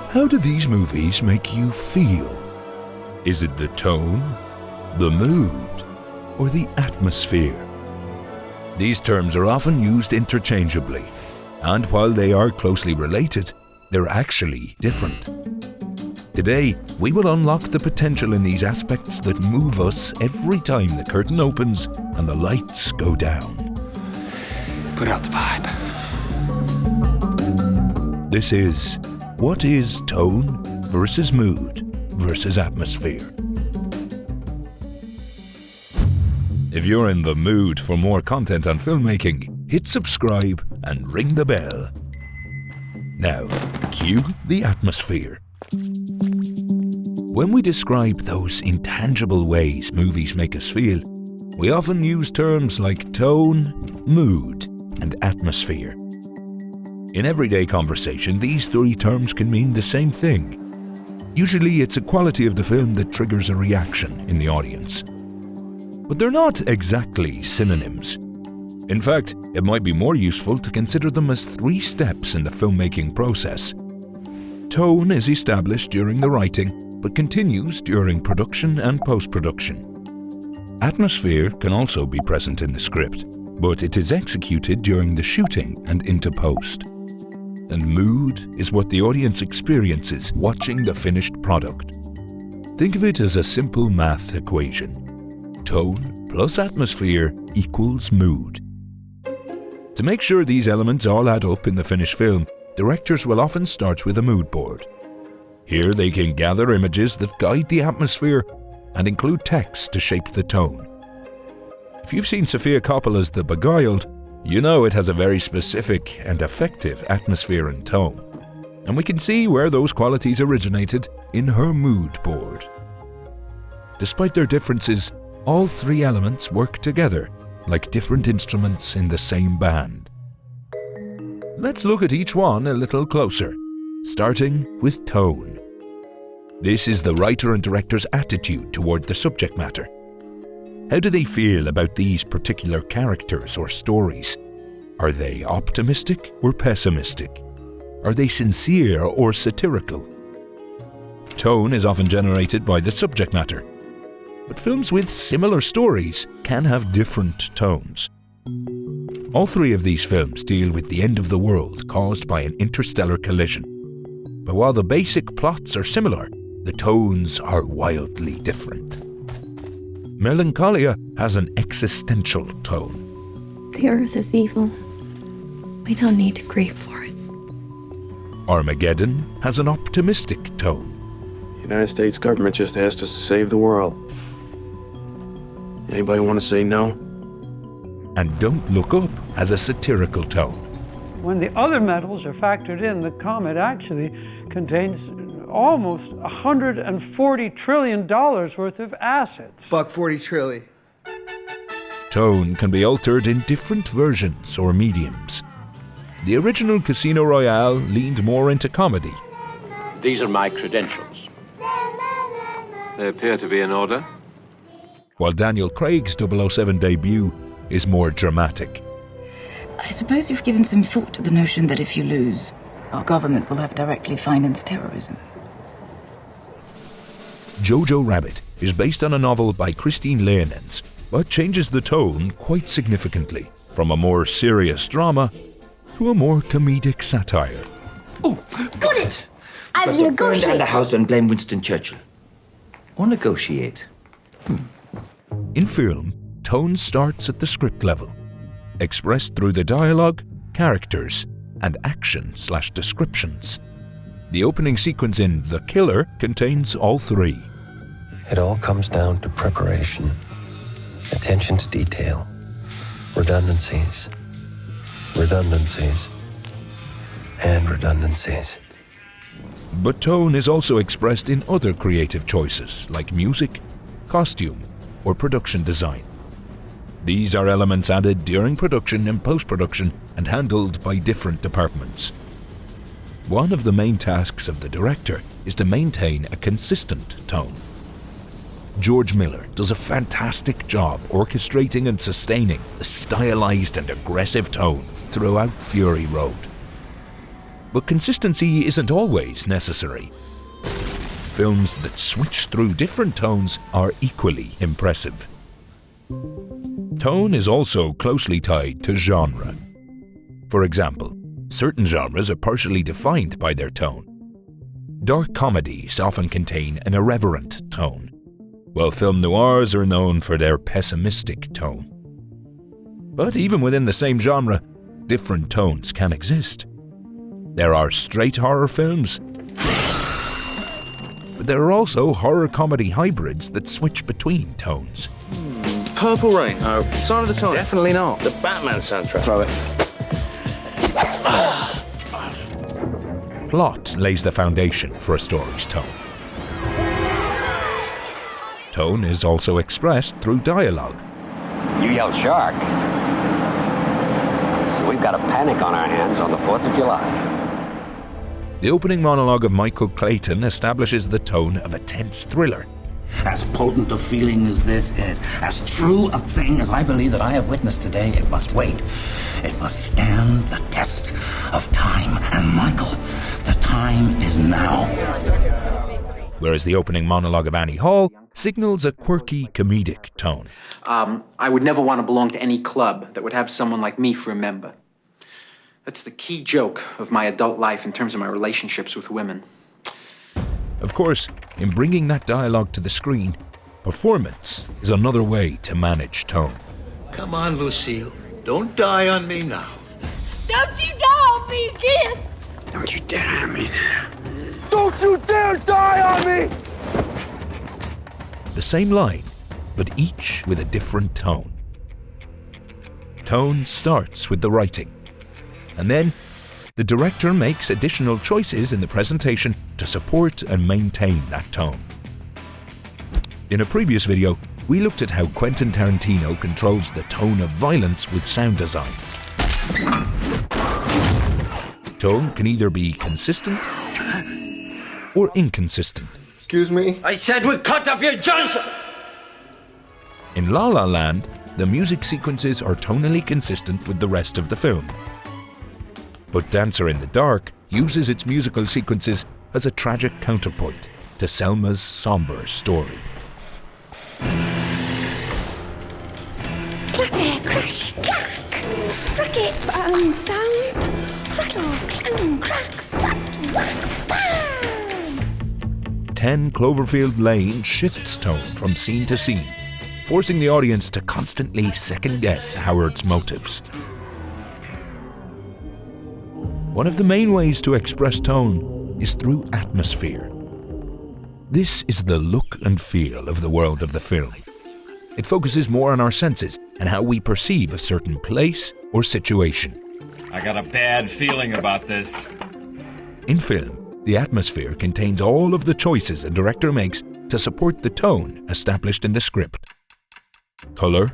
How do these movies make you feel? Is it the tone, the mood, or the atmosphere? These terms are often used interchangeably, and while they are closely related, they're actually different. Today, we will unlock the potential in these aspects that move us every time the curtain opens and the lights go down. Put out the vibe. This is what is tone versus mood versus atmosphere. If you're in the mood for more content on filmmaking, hit subscribe and ring the bell. Now, cue the atmosphere. When we describe those intangible ways movies make us feel, we often use terms like tone, mood, and atmosphere. In everyday conversation, these three terms can mean the same thing. Usually, it's a quality of the film that triggers a reaction in the audience. But they're not exactly synonyms. In fact, it might be more useful to consider them as three steps in the filmmaking process. Tone is established during the writing, but continues during production and post-production. Atmosphere can also be present in the script, but it is executed during the shooting and into post. And mood is what the audience experiences watching the finished product. Think of it as a simple math equation. Tone plus atmosphere equals mood. To make sure these elements all add up in the finished film, directors will often start with a mood board. Here they can gather images that guide the atmosphere and include text to shape the tone. If you've seen Sofia Coppola's The Beguiled, you know it has a very specific and effective atmosphere and tone. And we can see where those qualities originated in her mood board. Despite their differences, all three elements work together, like different instruments in the same band. Let's look at each one a little closer, starting with tone. This is the writer and director's attitude toward the subject matter. How do they feel about these particular characters or stories? Are they optimistic or pessimistic? Are they sincere or satirical? Tone is often generated by the subject matter, but films with similar stories can have different tones. All three of these films deal with the end of the world caused by an interstellar collision. But while the basic plots are similar, the tones are wildly different. Melancholia has an existential tone. The earth is evil. We don't need to grieve for it. Armageddon has an optimistic tone. The United States government just asked us to save the world. Anybody want to say no? And Don't Look Up has a satirical tone. When the other metals are factored in, the comet actually contains almost $140 trillion worth of assets. Buck 40 trillion. Tone can be altered in different versions or mediums. The original Casino Royale leaned more into comedy. These are my credentials. They appear to be in order. While Daniel Craig's 007 debut is more dramatic. I suppose you've given some thought to the notion that if you lose, our government will have directly financed terrorism. Jojo Rabbit is based on a novel by Christine Leonens, but changes the tone quite significantly, from a more serious drama to a more comedic satire. Oh, got it! I will negotiate. Burn down the house and blame Winston Churchill. Or negotiate. In film, tone starts at the script level, expressed through the dialogue, characters, and action/descriptions. The opening sequence in The Killer contains all three. It all comes down to preparation, attention to detail, redundancies, and redundancies. But tone is also expressed in other creative choices like music, costume, or production design. These are elements added during production and post-production and handled by different departments. One of the main tasks of the director is to maintain a consistent tone. George Miller does a fantastic job orchestrating and sustaining the stylized and aggressive tone throughout Fury Road. But consistency isn't always necessary. Films that switch through different tones are equally impressive. Tone is also closely tied to genre. For example, certain genres are partially defined by their tone. Dark comedies often contain an irreverent tone, while film noirs are known for their pessimistic tone. But even within the same genre, different tones can exist. There are straight horror films, but there are also horror comedy hybrids that switch between tones. Purple Rain. Sign of the Times. Definitely not. The Batman soundtrack. Throw it. Plot lays the foundation for a story's tone. Tone is also expressed through dialogue. You yell shark. We've got a panic on our hands on the 4th of July. The opening monologue of Michael Clayton establishes the tone of a tense thriller. As potent a feeling as this is, as true a thing as I believe that I have witnessed today, it must wait. It must stand the test of time. And Michael, the time is now. Whereas the opening monologue of Annie Hall signals a quirky comedic tone. I would never want to belong to any club that would have someone like me for a member. That's the key joke of my adult life in terms of my relationships with women. Of course, in bringing that dialogue to the screen, performance is another way to manage tone. Come on, Lucille. Don't die on me now. Don't you die on me again! Don't you dare on me now. Don't you dare die on me! The same line, but each with a different tone. Tone starts with the writing, and then the director makes additional choices in the presentation to support and maintain that tone. In a previous video, we looked at how Quentin Tarantino controls the tone of violence with sound design. Tone can either be consistent or inconsistent. Excuse me? I said we cut off your Johnson! In La La Land, the music sequences are tonally consistent with the rest of the film. But Dancer in the Dark uses its musical sequences as a tragic counterpoint to Selma's somber story. Clatter, crash, clack! Rocket, sound, rattle, clang, crack, suck, whack, bam! 10 Cloverfield Lane shifts tone from scene to scene, forcing the audience to constantly second-guess Howard's motives. One of the main ways to express tone is through atmosphere. This is the look and feel of the world of the film. It focuses more on our senses and how we perceive a certain place or situation. I got a bad feeling about this. In film, the atmosphere contains all of the choices a director makes to support the tone established in the script. Color,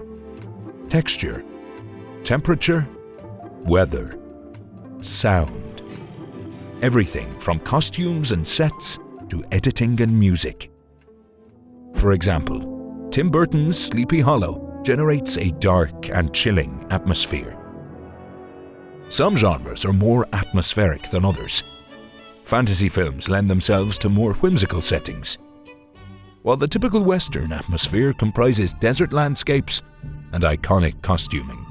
texture, temperature, weather, sound. Everything from costumes and sets to editing and music. For example, Tim Burton's Sleepy Hollow generates a dark and chilling atmosphere. Some genres are more atmospheric than others. Fantasy films lend themselves to more whimsical settings, while the typical Western atmosphere comprises desert landscapes and iconic costuming.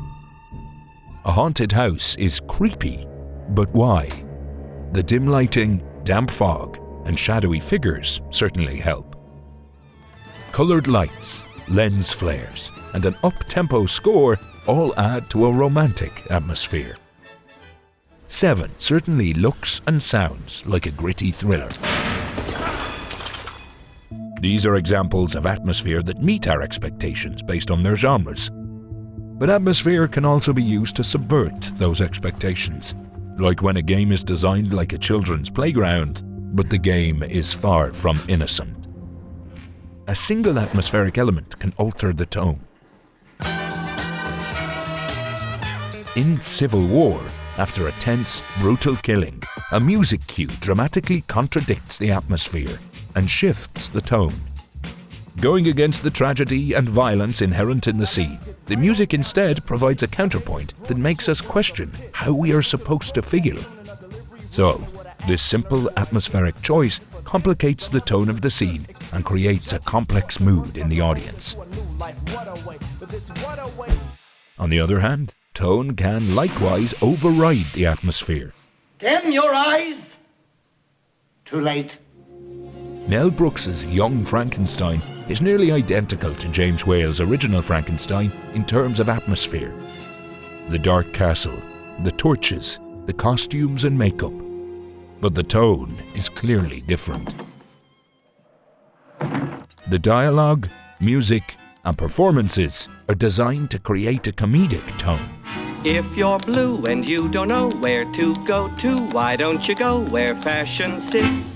A haunted house is creepy, but why? The dim lighting, damp fog, and shadowy figures certainly help. Colored lights, lens flares, and an up-tempo score all add to a romantic atmosphere. 7 certainly looks and sounds like a gritty thriller. These are examples of atmosphere that meet our expectations based on their genres. But atmosphere can also be used to subvert those expectations, like when a game is designed like a children's playground, but the game is far from innocent. A single atmospheric element can alter the tone. In Civil War, after a tense, brutal killing, a music cue dramatically contradicts the atmosphere and shifts the tone. Going against the tragedy and violence inherent in the scene, the music instead provides a counterpoint that makes us question how we are supposed to feel. So, this simple atmospheric choice complicates the tone of the scene and creates a complex mood in the audience. On the other hand, tone can likewise override the atmosphere. Dim your eyes! Too late. Mel Brooks's Young Frankenstein is nearly identical to James Whale's original Frankenstein in terms of atmosphere. The dark castle, the torches, the costumes and makeup. But the tone is clearly different. The dialogue, music, and performances are designed to create a comedic tone. If you're blue and you don't know where to go to, why don't you go where fashion sits?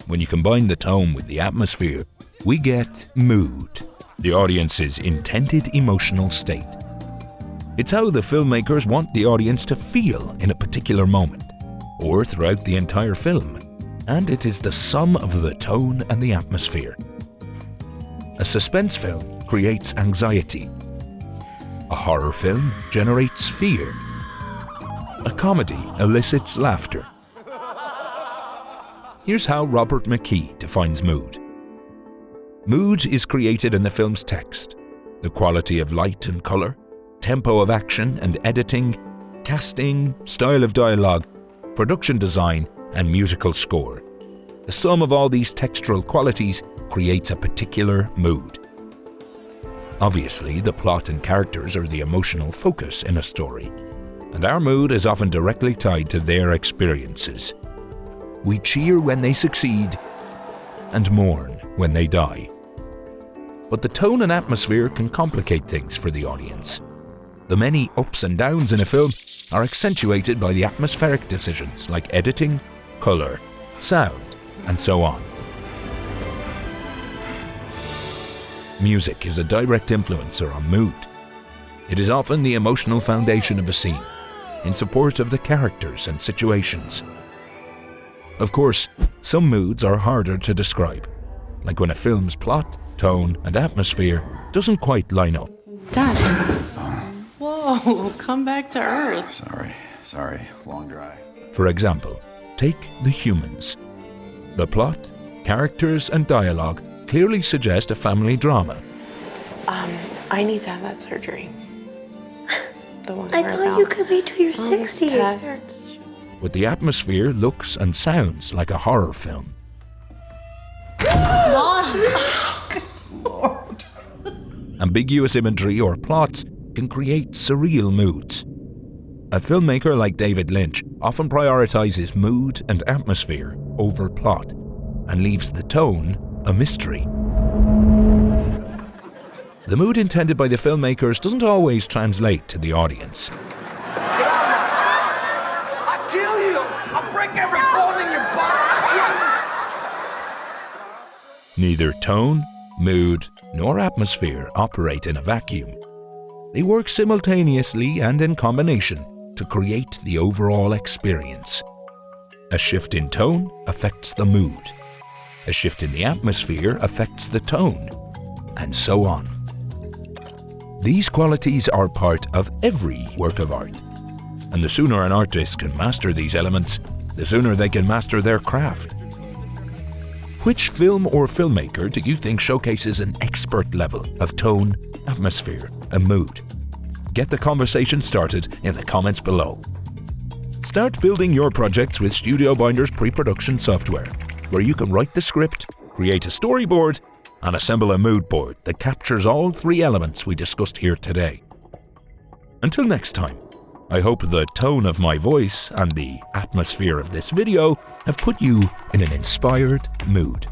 When you combine the tone with the atmosphere, we get mood, the audience's intended emotional state. It's how the filmmakers want the audience to feel in a particular moment, or throughout the entire film, and it is the sum of the tone and the atmosphere. A suspense film creates anxiety. A horror film generates fear. A comedy elicits laughter. Here's how Robert McKee defines mood. Mood is created in the film's text, the quality of light and colour, tempo of action and editing, casting, style of dialogue, production design, and musical score. The sum of all these textural qualities creates a particular mood. Obviously, the plot and characters are the emotional focus in a story, and our mood is often directly tied to their experiences. We cheer when they succeed and mourn when they die. But the tone and atmosphere can complicate things for the audience. The many ups and downs in a film are accentuated by the atmospheric decisions like editing, colour, sound, and so on. Music is a direct influencer on mood. It is often the emotional foundation of a scene, in support of the characters and situations. Of course, some moods are harder to describe, like when a film's plot, tone, and atmosphere doesn't quite line up. Dad. Whoa, come back to Earth. Sorry, long drive. For example, take The Humans. The plot, characters, and dialogue clearly suggest a family drama. I need to have that surgery. The one I thought you could wait till you're 60. But the atmosphere looks and sounds like a horror film. Mom! Lord. Ambiguous imagery or plots can create surreal moods. A filmmaker like David Lynch often prioritizes mood and atmosphere over plot and leaves the tone a mystery. The mood intended by the filmmakers doesn't always translate to the audience. I'll kill you! I'll break every bone in your body! Neither tone, mood, nor atmosphere operate in a vacuum. They work simultaneously and in combination to create the overall experience. A shift in tone affects the mood. A shift in the atmosphere affects the tone, and so on. These qualities are part of every work of art, and the sooner an artist can master these elements, the sooner they can master their craft. Which film or filmmaker do you think showcases an expert level of tone, atmosphere, and mood? Get the conversation started in the comments below. Start building your projects with StudioBinder's pre-production software, where you can write the script, create a storyboard, and assemble a mood board that captures all three elements we discussed here today. Until next time, I hope the tone of my voice and the atmosphere of this video have put you in an inspired mood.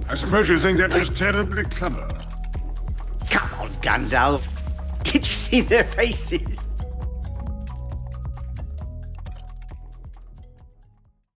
I suppose you think that was terribly clever. Come on, Gandalf. Did you see their faces?